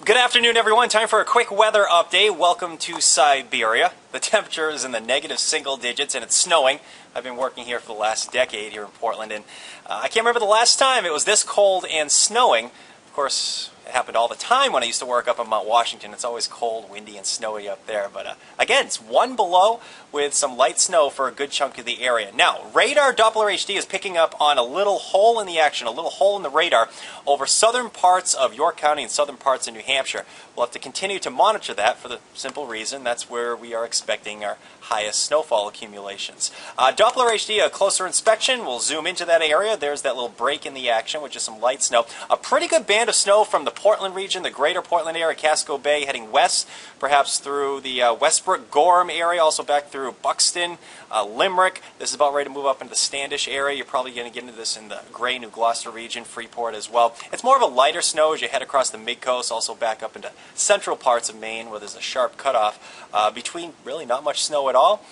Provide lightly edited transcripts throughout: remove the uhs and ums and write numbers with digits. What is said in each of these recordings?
Good afternoon, everyone. Time for a quick weather update. Welcome to Siberia. The temperature is in the negative single digits and it's snowing. I've been working here for the last decade here in Portland, and I can't remember the last time it was this cold and snowing. Of course, it happened all the time when I used to work up in Mount Washington. It's always cold, windy, and snowy up there. But again, it's 1 below with some light snow for a good chunk of the area. Now, radar Doppler HD is picking up on a little hole in the action, a little hole in the radar over southern parts of York County and southern parts of New Hampshire. We'll have to continue to monitor that for the simple reason that's where we are expecting our highest snowfall accumulations. Doppler HD, a closer inspection, we'll zoom into that area. There's that little break in the action with just some light snow. A pretty good band of snow from the Portland region, the greater Portland area, Casco Bay, heading west, perhaps through the Westbrook, Gorham area, also back through Buxton, Limerick. This is about ready to move up into the Standish area. You're probably going to get into this in the Grey, New Gloucester region, Freeport as well. It's more of a lighter snow as you head across the mid-coast, also back up into central parts of Maine where there's a sharp cutoff between really not much snow at all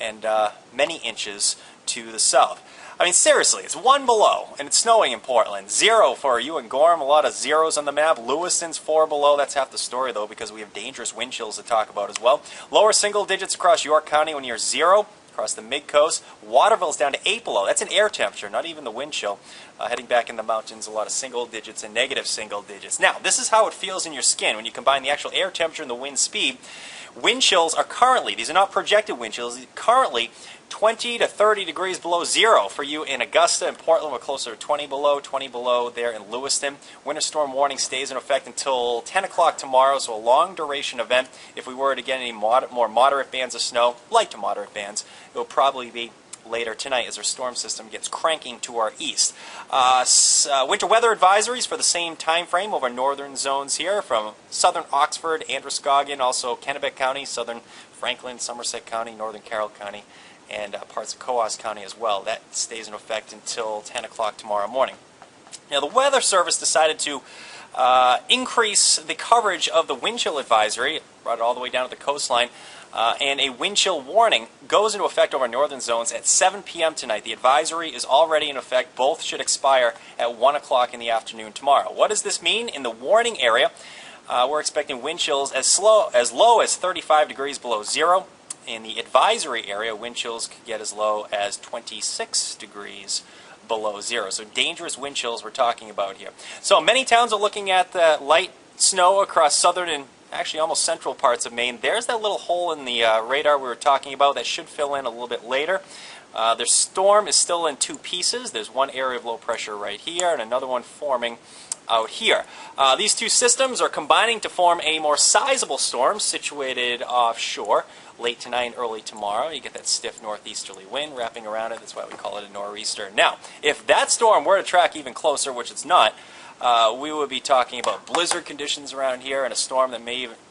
and many inches to the south. I mean, seriously, it's 1 below, and it's snowing in Portland. 0 for you and Gorham, a lot of zeros on the map. Lewiston's 4 below. That's half the story, though, because we have dangerous wind chills to talk about as well. Lower single digits across York County when you're 0. Across the mid-coast. Waterville's down to 8 below. That's an air temperature, not even the wind chill. Heading back in the mountains, a lot of single digits and negative single digits. Now, this is how it feels in your skin when you combine the actual air temperature and the wind speed. Wind chills are currently, these are not projected wind chills, currently 20 to 30 degrees below 0 for you in Augusta and Portland. We're closer to 20 below there in Lewiston. Winter storm warning stays in effect until 10 o'clock tomorrow, so a long duration event. If we were to get any more moderate bands of snow, light to moderate bands, it will probably be later tonight as our storm system gets cranking to our east. Winter weather advisories for the same time frame over northern zones here from southern Oxford, Androscoggin, also Kennebec County, southern Franklin, Somerset County, northern Carroll County, and parts of Coos County as well. That stays in effect until 10 o'clock tomorrow morning. Now, the Weather Service decided to increase the coverage of the wind chill advisory, brought it all the way down to the coastline, and a wind chill warning goes into effect over northern zones at 7 p.m. tonight. The advisory is already in effect. Both should expire at 1 o'clock in the afternoon tomorrow. What does this mean? In the warning area, we're expecting wind chills as low as 35 degrees below 0. In the advisory area, wind chills could get as low as 26 degrees below 0. So dangerous wind chills we're talking about here. So many towns are looking at the light snow across southern and actually almost central parts of Maine. There's that little hole in the radar we were talking about that should fill in a little bit later. Their storm is still in 2 pieces. There's one area of low pressure right here and another one forming out here. These 2 systems are combining to form a more sizable storm situated offshore. Late tonight and early tomorrow, you get that stiff northeasterly wind wrapping around it. That's why we call it a nor'easter. Now, if that storm were to track even closer, which it's not, we would be talking about blizzard conditions around here and a storm that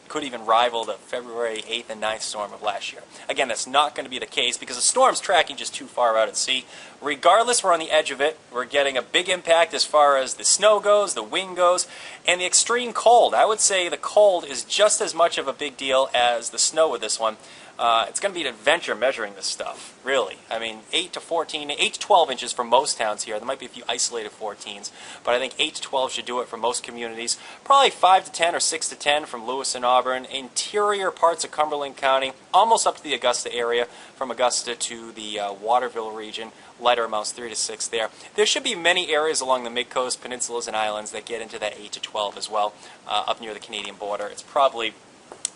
could even rival the February 8th and 9th storm of last year. Again, that's not going to be the case because the storm's tracking just too far out at sea. Regardless, we're on the edge of it. We're getting a big impact as far as the snow goes, the wind goes, and the extreme cold. I would say the cold is just as much of a big deal as the snow with this one. It's going to be an adventure measuring this stuff, really. I mean, 8 to 12 inches for most towns here. There might be a few isolated 14s, but I think 8 to 12 should do it for most communities. Probably 5 to 10 or 6 to 10 from Lewis and Auburn. Interior parts of Cumberland County, almost up to the Augusta area. From Augusta to the Waterville region, lighter amounts 3 to 6 there. There should be many areas along the mid-coast, peninsulas, and islands that get into that 8 to 12 as well, up near the Canadian border. It's probably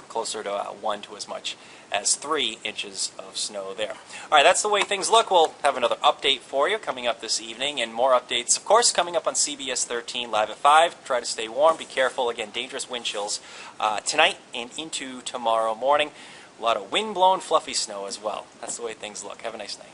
closer to 1 to as much as 3 inches of snow there. All right, that's the way things look. We'll have another update for you coming up this evening, and more updates, of course, coming up on CBS 13 live at 5. Try to stay warm. Be careful. Again, dangerous wind chills tonight and into tomorrow morning. A lot of wind-blown, fluffy snow as well. That's the way things look. Have a nice night.